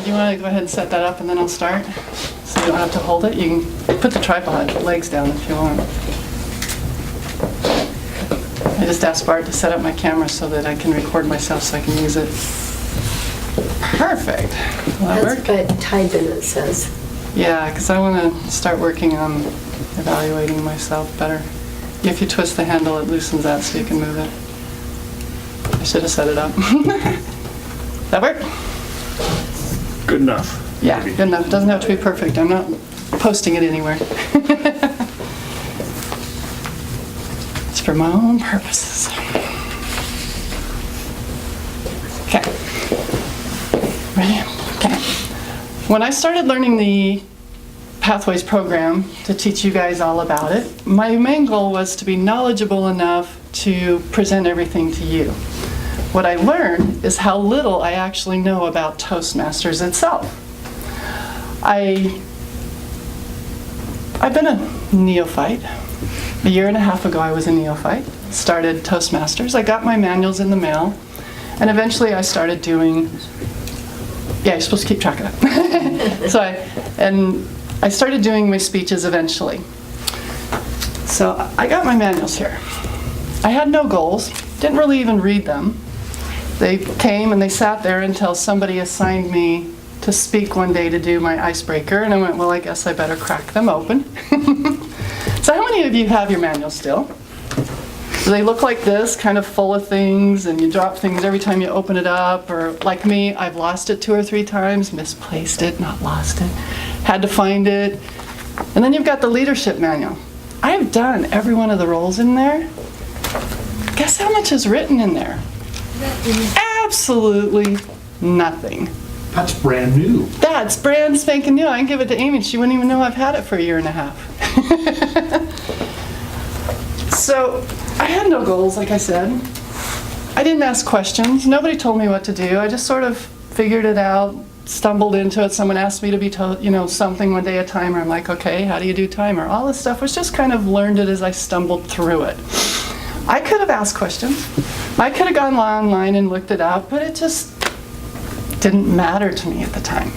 you want to go ahead and set that up and then I'll start? So you don't have to hold it. You can put the tripod legs down if you want. I just asked Bart to set up my camera so that I can record myself so I can use it. Perfect. Will that work? That's Tide-Bin, it says. Yeah, because I want to start working on evaluating myself better. If you twist the handle, it loosens that so you can move it. I should have set it up. That work? Good enough. Yeah, Maybe. good enough. Doesn't have to be perfect. I'm not posting it anywhere. It's for my own purposes. Okay. Ready? Okay. When I started learning the Pathways program to teach you guys all about it, my main goal was to be knowledgeable enough to present everything to you. What I learned is how little I actually know about Toastmasters itself. I've been a neophyte. A year and a half ago I was a neophyte, started Toastmasters. I got my manuals in the mail, and eventually I started doing, yeah, you're supposed to keep track of that. So I started doing my speeches eventually. So I got my manuals here. I had no goals, didn't really even read them. They came and they sat there until somebody assigned me to speak one day to do my icebreaker, and I went, well, I guess I better crack them open. So how many of you have your manuals still? Do they look like this, kind of full of things, and you drop things every time you open it up? Or like me, I've lost it 2 or 3 times, misplaced it, not lost it, had to find it. And then you've got the leadership manual. I've done every one of the roles in there. Guess how much is written in there? Absolutely nothing. That's brand new. That's brand spanking new. I can give it to Amy. She wouldn't even know I've had it for a year and a half. So I had no goals, like I said. I didn't ask questions. Nobody told me what to do. I just sort of figured it out, stumbled into it. Someone asked me to be told, something one day, a timer. I'm like, okay, how do you do timer? All this stuff was just kind of learned it as I stumbled through it. I could have asked questions. I could have gone online and looked it up, but it just didn't matter to me at the time.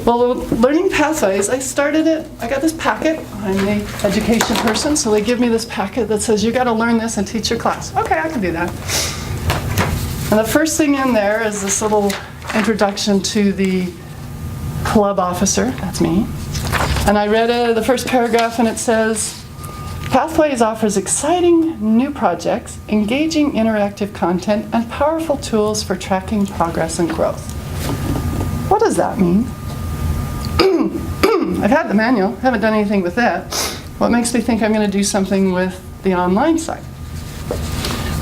Well, learning Pathways, I started it, I got this packet. I'm an education person, so they give me this packet that says, you got to learn this and teach your class. Okay, I can do that. And the first thing in there is this little introduction to the club officer, that's me. And I read the first paragraph, and it says, Pathways offers exciting new projects, engaging interactive content, and powerful tools for tracking progress and growth. What does that mean? I've had the manual, haven't done anything with that. What makes me think I'm going to do something with the online side?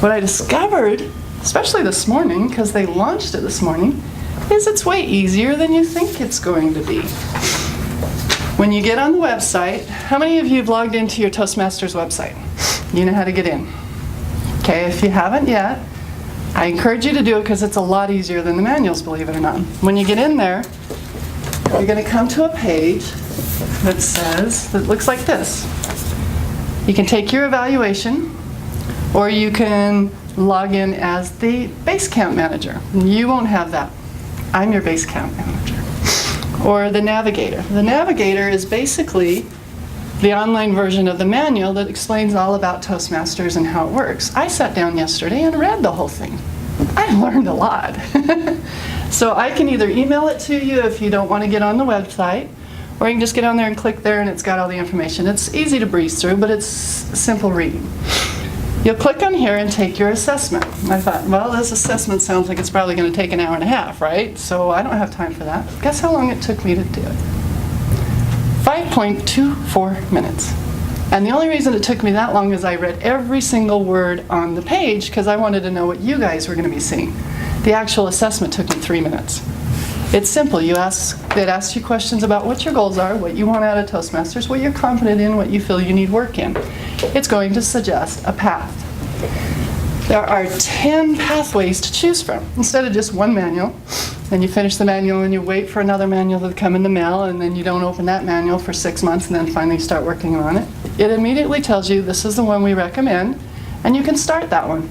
What I discovered, especially this morning, because they launched it this morning, is it's way easier than you think it's going to be. When you get on the website, how many of you have logged into your Toastmasters website? You know how to get in. Okay, if you haven't yet, I encourage you to do it because it's a lot easier than the manuals, believe it or not. When you get in there, you're going to come to a page that looks like this. You can take your evaluation, or you can log in as the Basecamp manager. You won't have that. I'm your Basecamp manager. Or the Navigator. The Navigator is basically the online version of the manual that explains all about Toastmasters and how it works. I sat down yesterday and read the whole thing. I learned a lot. So I can either email it to you if you don't want to get on the website, or you can just get on there and click there and it's got all the information. It's easy to breeze through, but it's simple reading. You'll click on here and take your assessment. And I thought, well, this assessment sounds like it's probably going to take an hour and a half, right? So I don't have time for that. Guess how long it took me to do it? 5.24 minutes. And the only reason it took me that long is I read every single word on the page because I wanted to know what you guys were going to be seeing. The actual assessment took me 3 minutes. It's simple. It asks you questions about what your goals are, what you want out of Toastmasters, what you're confident in, what you feel you need work in. It's going to suggest a path. There are 10 pathways to choose from instead of just one manual. Then you finish the manual and you wait for another manual to come in the mail, and then you don't open that manual for 6 months and then finally start working on it. It immediately tells you this is the one we recommend, and you can start that one.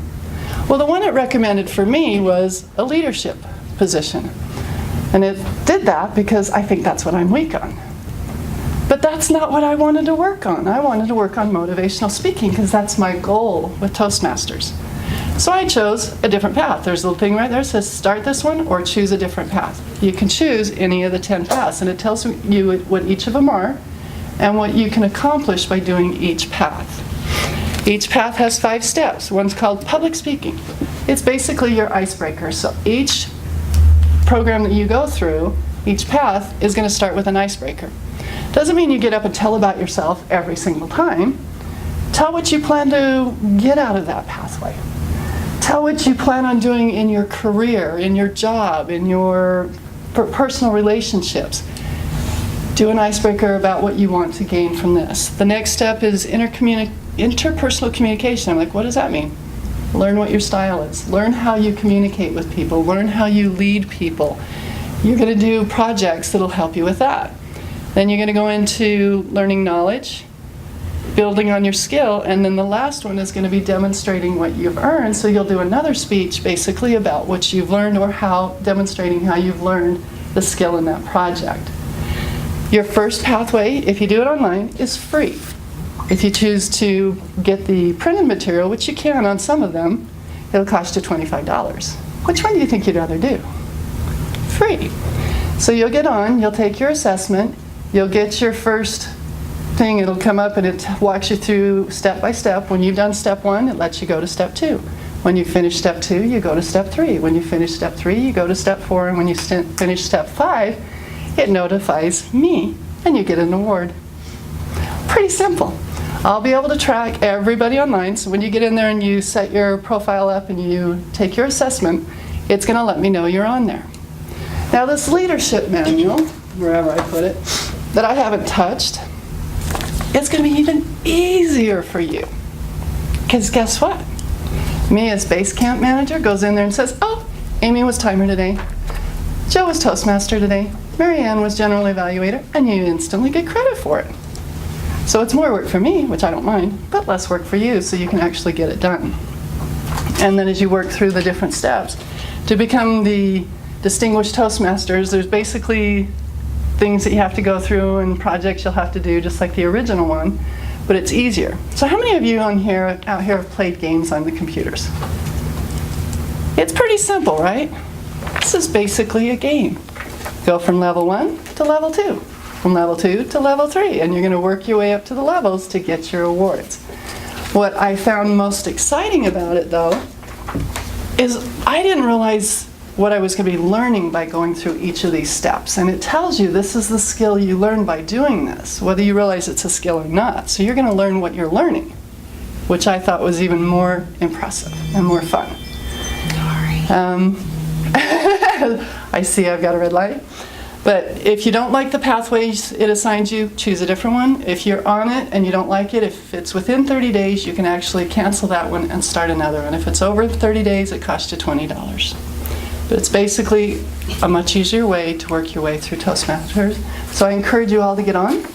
Well, the one it recommended for me was a leadership position. And it did that because I think that's what I'm weak on. But that's not what I wanted to work on. I wanted to work on motivational speaking because that's my goal with Toastmasters. So I chose a different path. There's a little thing right there that says start this one or choose a different path. You can choose any of the 10 paths, and it tells you what each of them are and what you can accomplish by doing each path. Each path has 5 steps. One's called public speaking. It's basically your icebreaker. So each program that you go through, each path is going to start with an icebreaker. Doesn't mean you get up and tell about yourself every single time. Tell what you plan to get out of that pathway. Tell what you plan on doing in your career, in your job, in your personal relationships. Do an icebreaker about what you want to gain from this. The next step is interpersonal communication. I'm like, what does that mean? Learn what your style is. Learn how you communicate with people. Learn how you lead people. You're going to do projects that'll help you with that. Then you're going to go into learning knowledge, building on your skill, and then the last one is going to be demonstrating what you've earned. So you'll do another speech basically about what you've learned or demonstrating how you've learned the skill in that project. Your first pathway, if you do it online, is free. If you choose to get the printed material, which you can on some of them, it'll cost you $25. Which one do you think you'd rather do? Free. So you'll get on, you'll take your assessment, you'll get your first thing, it'll come up and it walks you through step by step. When you've done step 1, it lets you go to step 2. When you finish step 2, you go to step 3. When you finish step 3, you go to step 4, and when you finish step 5, it notifies me and you get an award. Pretty simple. I'll be able to track everybody online, so when you get in there and you set your profile up and you take your assessment, it's going to let me know you're on there. Now this leadership manual, wherever I put it, that I haven't touched, it's going to be even easier for you. Because guess what? Me as base camp manager goes in there and says, oh, Amy was timer today, Joe was Toastmaster today, Mary Ann was general evaluator, and you instantly get credit for it. So it's more work for me, which I don't mind, but less work for you so you can actually get it done. And then as you work through the different steps, to become the distinguished Toastmasters, there's basically things that you have to go through and projects you'll have to do just like the original one, but it's easier. So how many of you out here have played games on the computers? It's pretty simple, right? This is basically a game. Go from level 1 to level 2, from level 2 to level 3, and you're going to work your way up to the levels to get your awards. What I found most exciting about it, though, is I didn't realize what I was going to be learning by going through each of these steps. And it tells you this is the skill you learn by doing this, whether you realize it's a skill or not. So you're going to learn what you're learning, which I thought was even more impressive and more fun. I see I've got a red light. But if you don't like the pathways it assigns you, choose a different one. If you're on it and you don't like it, if it's within 30 days, you can actually cancel that one and start another one. If it's over 30 days, it costs you $20. But it's basically a much easier way to work your way through Toastmasters. So I encourage you all to get on.